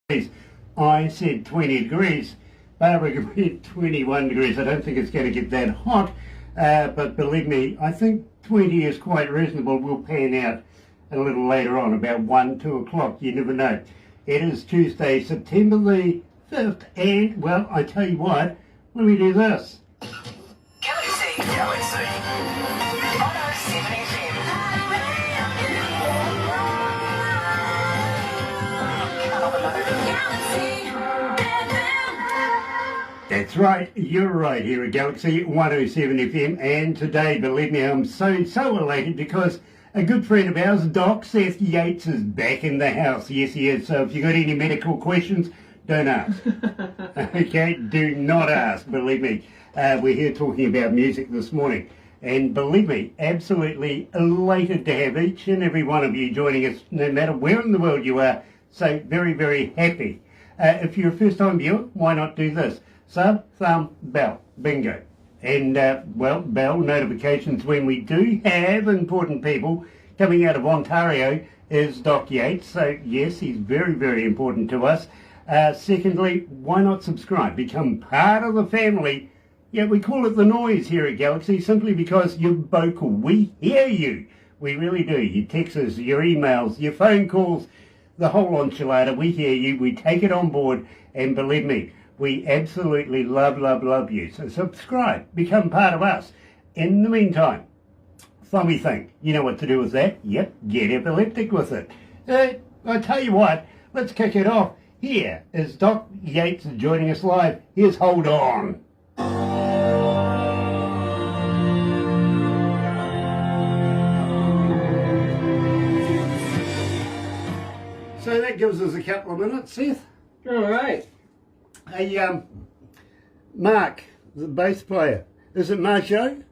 degrees. I said 20 degrees. Barbara agreed 21 degrees. I don't think it's going to get that hot, but believe me, I think 20 is quite reasonable. We'll pan out a little later on, about 1, 2 o'clock. You never know. It is Tuesday, September the 5th, and, well, I tell you what, when we do this. Galaxy 107fm. That's right, you're right here at Galaxy 107fm, and today, believe me, I'm so elated because a good friend of ours, Doc Seth Yates, is back in the house. Yes, he is. So if you've got any medical questions, don't ask. Okay, do not ask, believe me. We're here talking about music this morning. And believe me, absolutely elated to have each and every one of you joining us, no matter where in the world you are. So very, very happy. If you're a first-time viewer, why not do this? Sub, thumb, bell. Bingo. And, well, bell notifications when we do have important people coming out of Ontario is Doc Yates. So, yes, he's very, very important to us. Secondly, why not subscribe? Become part of the family. Yeah, we call it the noise here at Galaxy simply because you're vocal. We hear you. We really do. Your texts, your emails, your phone calls, the whole enchilada. We hear you. We take it on board. And believe me, we absolutely love you. So subscribe. Become part of us. In the meantime, funny thing. You know what to do with that? Yep, get epileptic with it. I tell you what, let's kick it off. Here is Doc Yates joining us live. Here's Hold On. So that gives us a couple of minutes, Seth. All right. Hey, Mark, the bass player. Is it Marjo?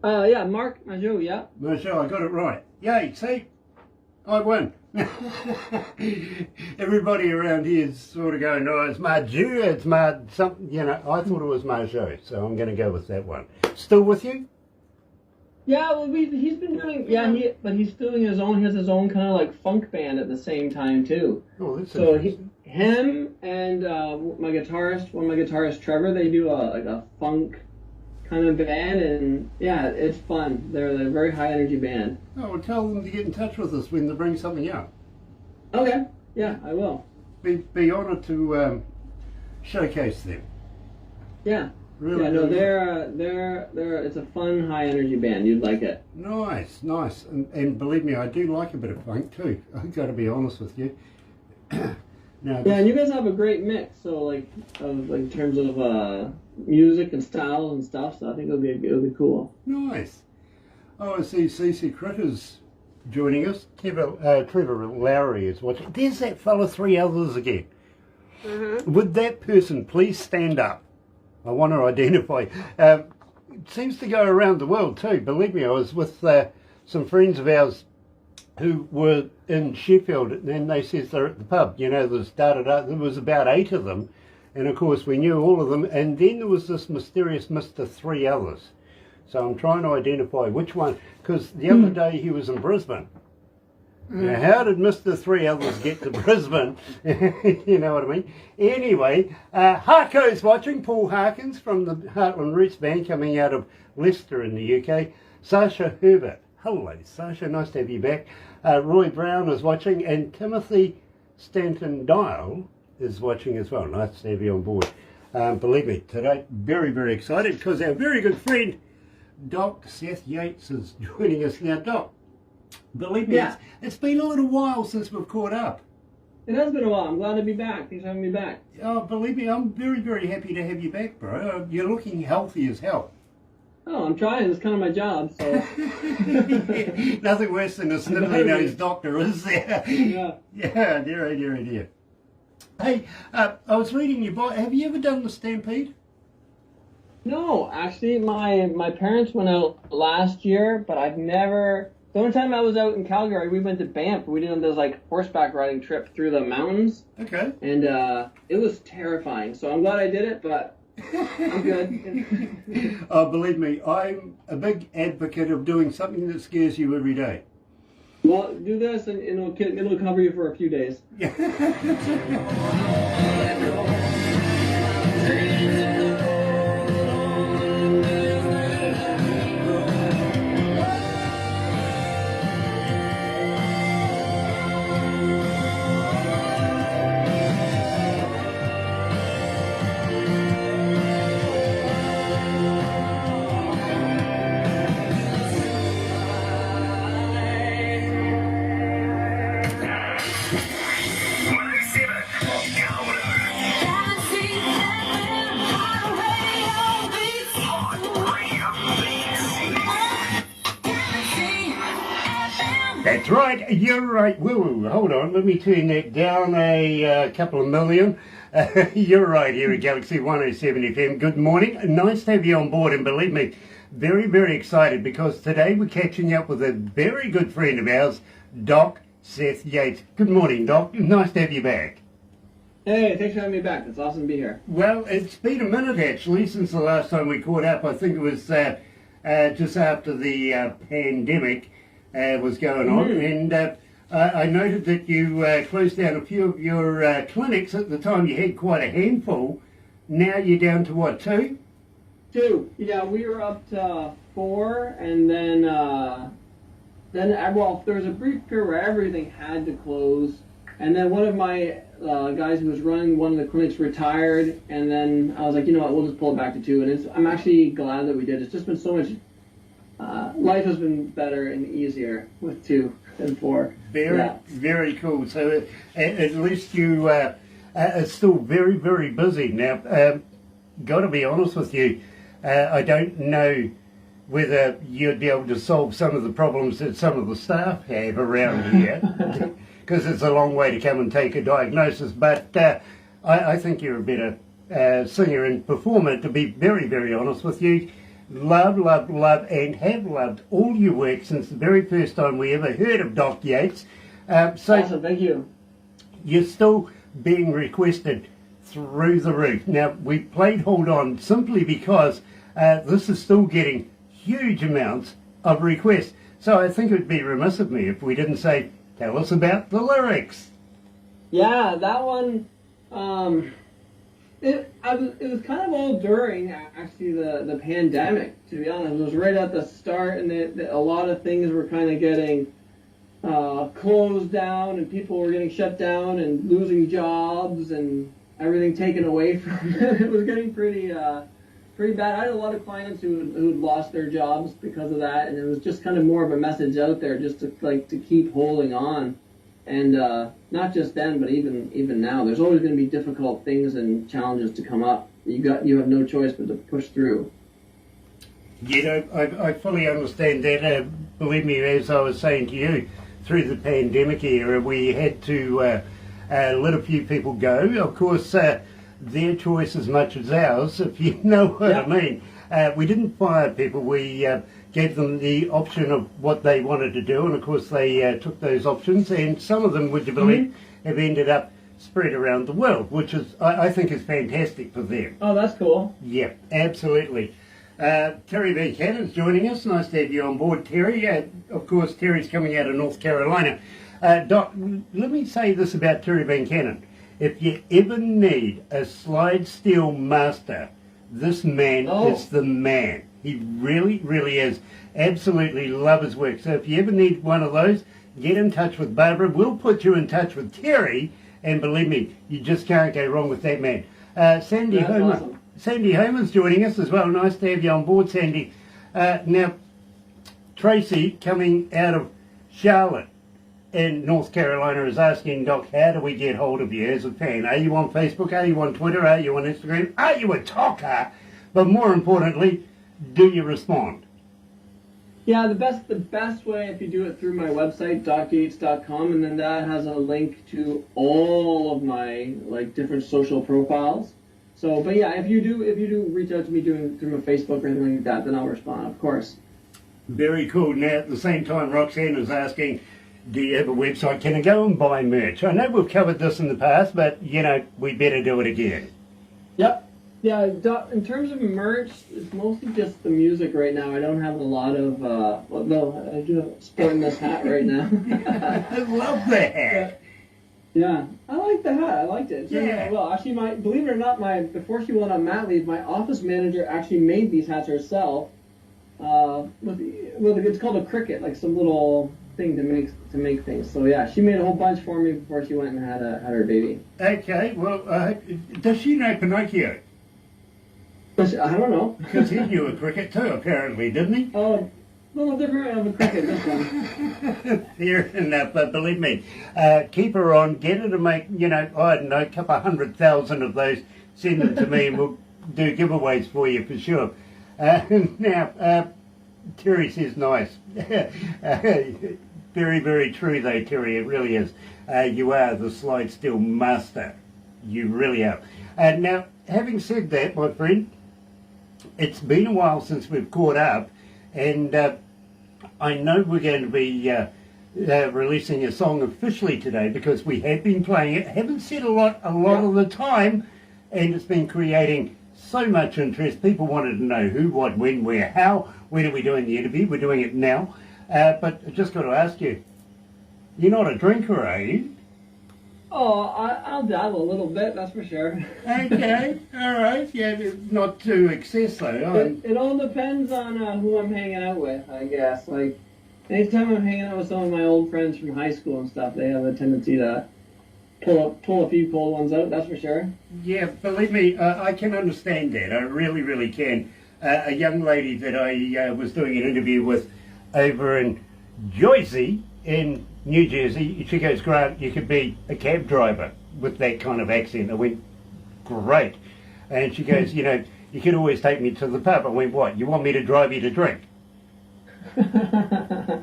Yeah, Mark Marjo, yeah. Marjo, I got it right. Yay, see? I win. Everybody around here is sort of going, no, it's Marjo, it's something, you know. I thought it was Marjo, so I'm going to go with that one. Still with you? Yeah, well, he's been doing, but he's doing his own, he has his own kind of like funk band at the same time, too. Oh, that's so interesting. Him and one of my guitarists, Trevor, they do a funk kind of band, and yeah, it's fun. They're a very high energy band. Oh, well, tell them to get in touch with us when they bring something out. Okay, yeah, I will. Be honoured to showcase them. Yeah. Really, yeah, no, really they're it's a fun high energy band. You'd like it. Nice. And believe me, I do like a bit of funk too. I've got to be honest with you. Now, yeah, and you guys have a great mix. So like in terms of music and styles and stuff. So I think it'll be cool. Nice. Oh, I see CC Critters joining us. Trevor Lowry is watching. There's that fella, 3 others again. Mm-hmm. Would that person please stand up? I want to identify. It seems to go around the world too. Believe me, I was with some friends of ours who were in Sheffield, and they said they're at the pub. You know, there was about 8 of them, and of course we knew all of them. And then there was this mysterious Mr. 3 others. So I'm trying to identify which one, because the other day he was in Brisbane. Now, how did Mr. 3 others get to Brisbane? You know what I mean? Anyway, Harko's watching. Paul Harkins from the Heartland Roots Band coming out of Leicester in the UK. Sasha Herbert. Hello, Sasha. Nice to have you back. Roy Brown is watching. And Timothy Stanton Dial is watching as well. Nice to have you on board. Believe me, today, very, very excited because our very good friend, Doc Seth Yates, is joining us now. Doc, believe me, yeah. It's been a little while since we've caught up. It has been a while. I'm glad to be back. Thanks for having me back. Oh, believe me, I'm very, very happy to have you back, bro. You're looking healthy as hell. Oh, I'm trying. It's kind of my job, so. Nothing worse than a snivelly-nosed doctor, is there? Yeah. Yeah, dear. Hey, I was reading your bio. Have you ever done the Stampede? No, actually, my parents went out last year, but I've never. The only time I was out in Calgary, we went to Banff. We did this like horseback riding trip through the mountains. Okay. And it was terrifying. So I'm glad I did it, but I'm good. Oh, believe me, I'm a big advocate of doing something that scares you every day. Well, do this and it'll cover you for a few days. That's right, you're right. Whoa, hold on, let me turn that down a couple of million. You're right here at Galaxy 107 FM. Good morning. Nice to have you on board, and believe me, very, very excited because today we're catching up with a very good friend of ours, Doc Seth Yates. Good morning, Doc. Nice to have you back. Hey, thanks for having me back. It's awesome to be here. Well, it's been a minute actually since the last time we caught up. I think it was just after the pandemic was going on, and I noted that you closed down a few of your clinics. At the time you had quite a handful. Now you're down to what, 2? 2. Yeah, we were up to 4, and then well, there was a brief period where everything had to close, and then one of my guys who was running one of the clinics retired, and then I was like, you know what, we'll just pull it back to 2, and I'm actually glad that we did. It's just been so much. Life has been better and easier with 2 than 4. Very cool. So at least you are still very, very busy. Now, got to be honest with you, I don't know whether you'd be able to solve some of the problems that some of the staff have around here, because it's a long way to come and take a diagnosis, but I think you're a better singer and performer, to be very, very honest with you. Love, and have loved all your work since the very first time we ever heard of Doc Yates. Awesome, thank you. You're still being requested through the roof. Now, we played Hold On simply because this is still getting huge amounts of requests. So I think it would be remiss of me if we didn't say, tell us about the lyrics. Yeah, that one... It was kind of all during, actually, the pandemic, to be honest. It was right at the start, and a lot of things were kind of getting closed down, and people were getting shut down and losing jobs and everything taken away from them. It was getting pretty bad. I had a lot of clients who'd lost their jobs because of that, and it was just kind of more of a message out there just to keep holding on. And not just then, but even now, there's always going to be difficult things and challenges to come up. You have no choice but to push through. You know, I fully understand that. Believe me, as I was saying to you, through the pandemic era, we had to let a few people go. Of course, their choice as much as ours, if you know what I mean. We didn't fire people. We gave them the option of what they wanted to do, and of course they took those options, and some of them, would you believe, have ended up spread around the world, which is, I think, is fantastic for them. Oh, that's cool. Yeah, absolutely. Terry Buchanan's joining us. Nice to have you on board, Terry. Of course, Terry's coming out of North Carolina. Doc, let me say this about Terry Buchanan. If you ever need a slide steel master, this man is the man. He really, really is. Absolutely love his work. So if you ever need one of those, get in touch with Barbara. We'll put you in touch with Terry, and believe me, you just can't go wrong with that man. Sandy Homer. Awesome. Sandy Homer's joining us as well. Nice to have you on board, Sandy. Now, Tracy, coming out of Charlotte in North Carolina, is asking, Doc, how do we get hold of you as a fan? Are you on Facebook? Are you on Twitter? Are you on Instagram? Are you a talker? But more importantly, do you respond? Yeah, the best way, if you do it through my website, docyates.com, and then that has a link to all of my different social profiles. So, but yeah, if you do reach out to me through my Facebook or anything like that, then I'll respond, of course. Very cool. Now, at the same time, Roxanne is asking, do you have a website? Can I go and buy merch? I know we've covered this in the past, but, you know, we better do it again. Yep. Yeah, in terms of merch, it's mostly just the music right now. I don't have a lot of, well, no, I do have sporting this hat right now. I love the hat. Yeah, I like the hat. I liked it. Yeah. Well, actually, believe it or not, before she went on mat leave, my office manager actually made these hats herself. It's called a cricket, like some little thing to make things. So yeah, she made a whole bunch for me before she went and had her baby. Okay, well, does she know Pinocchio? I don't know. Because he knew a cricket too, apparently, didn't he? Oh, a little different of a cricket, this one. Fair enough, but believe me, keep her on, get her to make, I don't know, a couple of 100,000 of those, send them to me and we'll do giveaways for you for sure. Now, Terry says nice. Very, very true though, Terry, it really is. You are the slide steel master. You really are. Now, having said that, my friend, it's been a while since we've caught up, and I know we're going to be releasing a song officially today because we have been playing it, haven't said a lot of the time, and it's been creating so much interest. People wanted to know who, what, when, where, how. When are we doing the interview? We're doing it now. But I just got to ask you, you're not a drinker, are you? Oh, I'll dabble a little bit, that's for sure. Okay, all right. Yeah, not to excess though. It all depends on who I'm hanging out with, I guess. Like, anytime I'm hanging out with some of my old friends from high school and stuff, they have a tendency to pull a few cold ones out, that's for sure. Yeah, believe me, I can understand that. I really, really can. A young lady that I was doing an interview with over in Jersey, in New Jersey, she goes, Grant, you could be a cab driver with that kind of accent. I went, great. And she goes, you could always take me to the pub. I went, what, you want me to drive you to drink?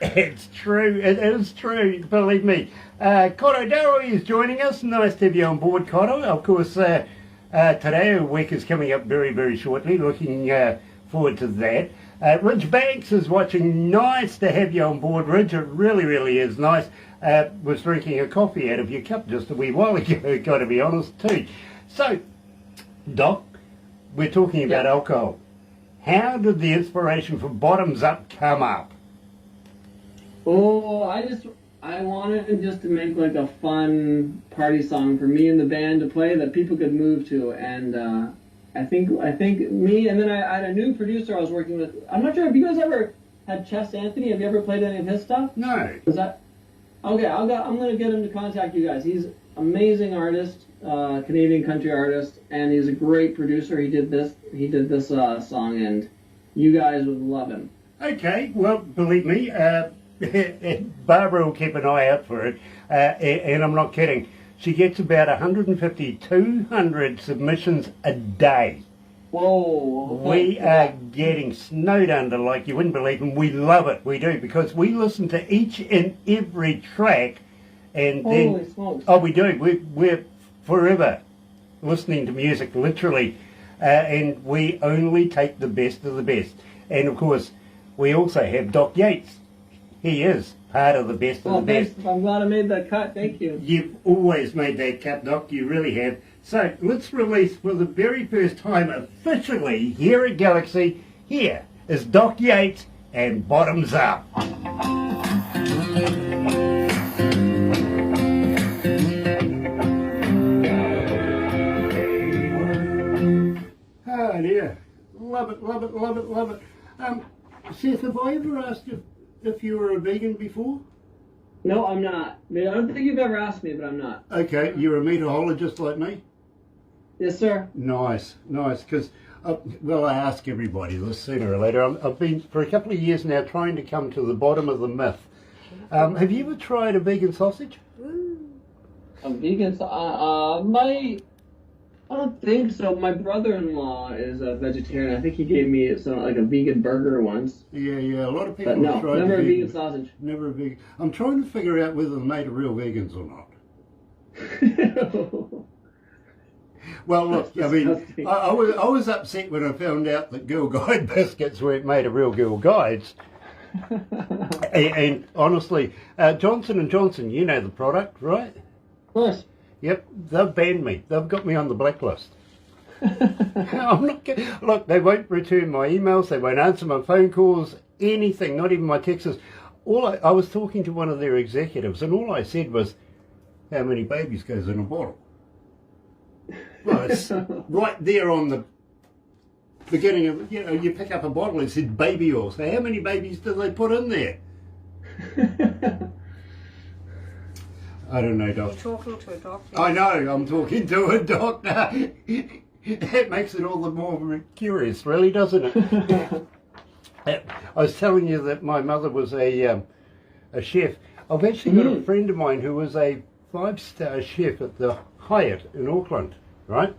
It's true, it is true, believe me. Cotto Darrow is joining us. Nice to have you on board, Cotto. Of course, today our week is coming up very, very shortly. Looking forward to that. Ridge Banks is watching. Nice to have you on board, Ridge. It really, really is nice. Was drinking a coffee out of your cup just a wee while ago, got to be honest too. So, Doc, we're talking about alcohol. How did the inspiration for Bottoms Up come up? Oh, I wanted just to make like a fun party song for me and the band to play that people could move to, and I think me, and then I had a new producer I was working with. I'm not sure if you guys ever had Chess Anthony. Have you ever played any of his stuff? No. Is that okay? I'm gonna get him to contact you guys. He's an amazing artist, Canadian country artist, and he's a great producer. He did this song, and you guys would love him. Okay, well, believe me, Barbara will keep an eye out for it, and I'm not kidding. She gets about 150, 200 submissions a day. Whoa. We are getting snowed under like you wouldn't believe, and we love it. We do, because we listen to each and every track, and then... Holy smokes. Oh, we do. We're forever listening to music, literally, and we only take the best of the best. And, of course, we also have Doc Yates. He is part of the best of the best. I'm glad I made that cut. Thank you. You've always made that cut, Doc. You really have. So let's release for the very first time officially here at Galaxy. Here is Doc Yates and Bottoms Up. Oh dear. Love it, love it, love it, love it. Seth, have I ever asked you if you were a vegan before? No, I'm not. I don't think you've ever asked me, but I'm not. Okay, you're a meatologist like me? Yes, sir. Nice, nice, because, well, I ask everybody this sooner or later. I've been, for a couple of years now, trying to come to the bottom of the myth. Have you ever tried a vegan sausage? A vegan I don't think so. My brother-in-law is a vegetarian. I think he gave me like a vegan burger once. Yeah, a lot of people but no, have tried never a vegan sausage. Never a vegan. I'm trying to figure out whether they're made of real vegans or not. Well, look, I mean, I was upset when I found out that Girl Guide biscuits weren't made of real Girl Guides. and honestly, Johnson & Johnson, you know the product, right? Of course. Yep, they've banned me. They've got me on the blacklist. I'm not kidding. Look, they won't return my emails, they won't answer my phone calls, anything, not even my texts. I was talking to one of their executives, and all I said was, how many babies goes in a bottle? Well, it's right there on the beginning of, you pick up a bottle and it said baby oil. So how many babies do they put in there? I don't know, Doc. You're talking to a doctor. I know, I'm talking to a doctor. That makes it all the more curious, really, doesn't it? I was telling you that my mother was a chef. I've actually got a friend of mine who was a 5-star chef at the Hyatt in Auckland, right?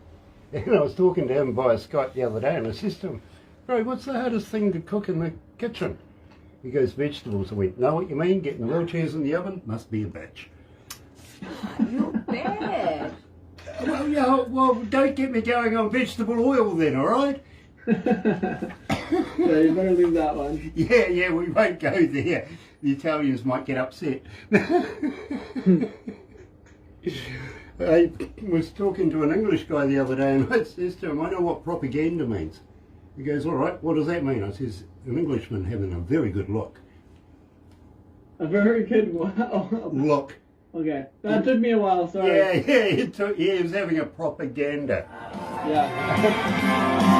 And I was talking to him via Skype the other day, and I said to him, bro, what's the hardest thing to cook in the kitchen? He goes, vegetables. I went, know what you mean? Getting wheelchairs in the oven? Must be a bitch. You're bad. Well, yeah, well, don't get me going on vegetable oil then, all right? Yeah, you better leave that one. Yeah, we won't go there. The Italians might get upset. I was talking to an English guy the other day, and I says to him, I know what propaganda means. He goes, all right, what does that mean? I says, an Englishman having a very good look. A very good one. Look. Okay, that took me a while, sorry. Yeah, he was having a propaganda. Yeah.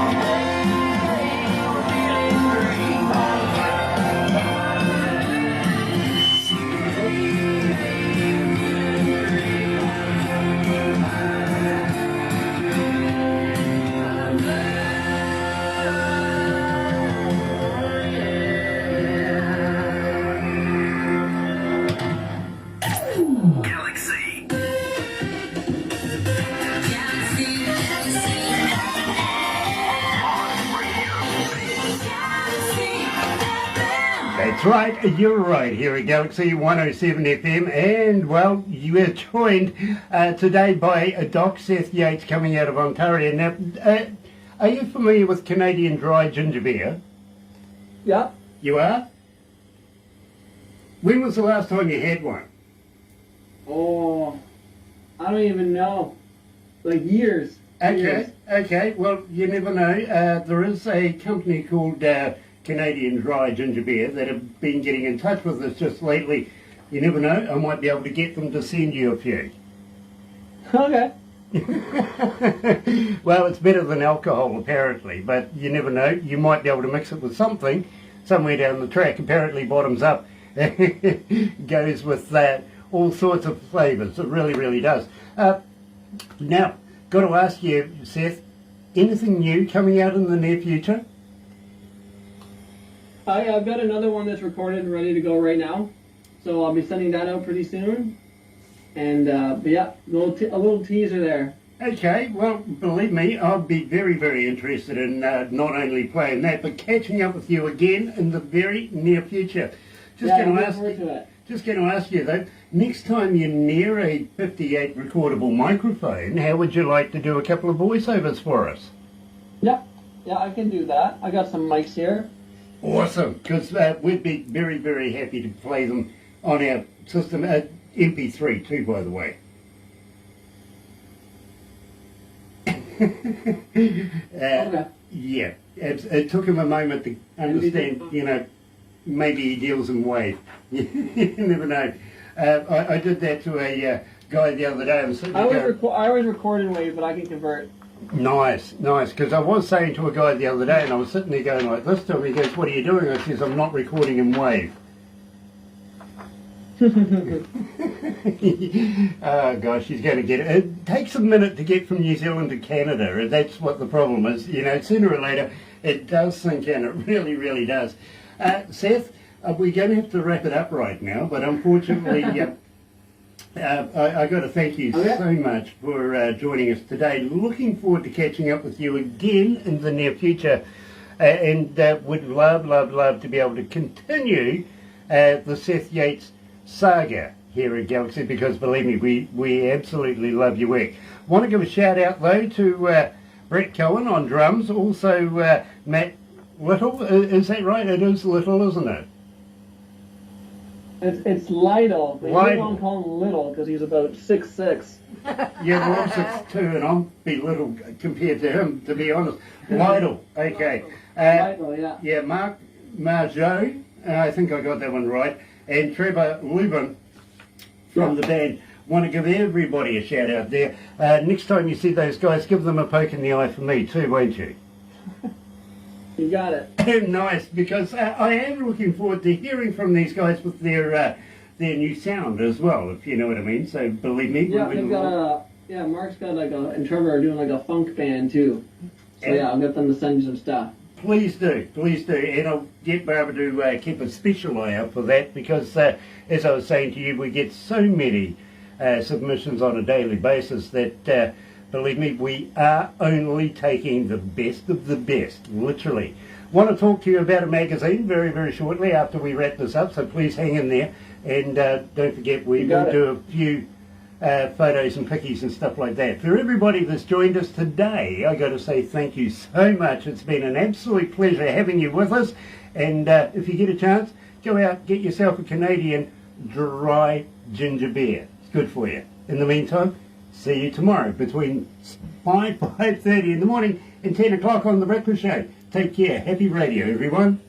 That's right, you're right, here at Galaxy 107 FM, and well, you are joined today by Doc Seth Yates coming out of Ontario. Now, are you familiar with Canadian dry ginger beer? Yeah. You are? When was the last time you had one? Oh, I don't even know. Like years. Okay, well, you never know. There is a company called Canadian Dry Ginger Beer that have been getting in touch with us just lately. You never know, I might be able to get them to send you a few. Okay. Well, it's better than alcohol apparently, but you never know, you might be able to mix it with something somewhere down the track. Apparently bottoms up goes with all sorts of flavours. It really, really does. Now, got to ask you, Seth, anything new coming out in the near future? I've got another one that's recorded and ready to go right now, so I'll be sending that out pretty soon. And but yeah, a little teaser there. Okay, well, believe me, I'd be very, very interested in not only playing that, but catching up with you again in the very near future. Just going to ask you though, next time you're near a 58 recordable microphone, how would you like to do a couple of voiceovers for us? Yeah, I can do that. I got some mics here. Awesome, because we'd be very, very happy to play them on our system, MP3 too, by the way. Okay. Yeah, it took him a moment to understand, maybe he deals in wave. You never know. I did that to a guy the other day. I was recording wave, but I can convert. Nice, because I was saying to a guy the other day, and I was sitting there going like this to him, he goes, what are you doing? I says, I'm not recording in wave. Oh gosh, he's going to get it. It takes a minute to get from New Zealand to Canada. That's what the problem is. Sooner or later, it does sink in. It really, really does. Seth, we're going to have to wrap it up right now, but unfortunately, I got to thank you so much for joining us today. Looking forward to catching up with you again in the near future, and would love to be able to continue the Seth Yates saga here at Galaxy, because believe me, we absolutely love your work. Want to give a shout out though to Brett Cohen on drums, also Matt Little. Is that right? It is Little, isn't it? It's Lytle. But Lytle. you don't call him Little because he's about 6'6". Yeah, well, I'm 6'2", and I'm be little compared to him, to be honest. Lytle, okay. Lytle, yeah. Yeah, Mark Margeau, I think I got that one right, and Trevor Lubin from the band. Want to give everybody a shout out there. Next time you see those guys, give them a poke in the eye for me too, won't you? You got it. Nice, because I am looking forward to hearing from these guys with their new sound as well, if you know what I mean. So believe me. Yeah, they've got Mark's got like and Trevor are doing like a funk band too. So yeah, I'll get them to send you some stuff. Please do, and I'll get Barbara to keep a special eye out for that, because as I was saying to you, we get so many submissions on a daily basis that, believe me, we are only taking the best of the best, literally. Want to talk to you about a magazine very, very shortly after we wrap this up, so please hang in there, and don't forget we will do a few photos and pickies and stuff like that. For everybody that's joined us today, I got to say thank you so much. It's been an absolute pleasure having you with us, and if you get a chance, go out, get yourself a Canadian dry ginger beer. It's good for you. In the meantime, see you tomorrow between 5:30 in the morning and 10 o'clock on The Breakfast Show. Take care. Happy radio, everyone.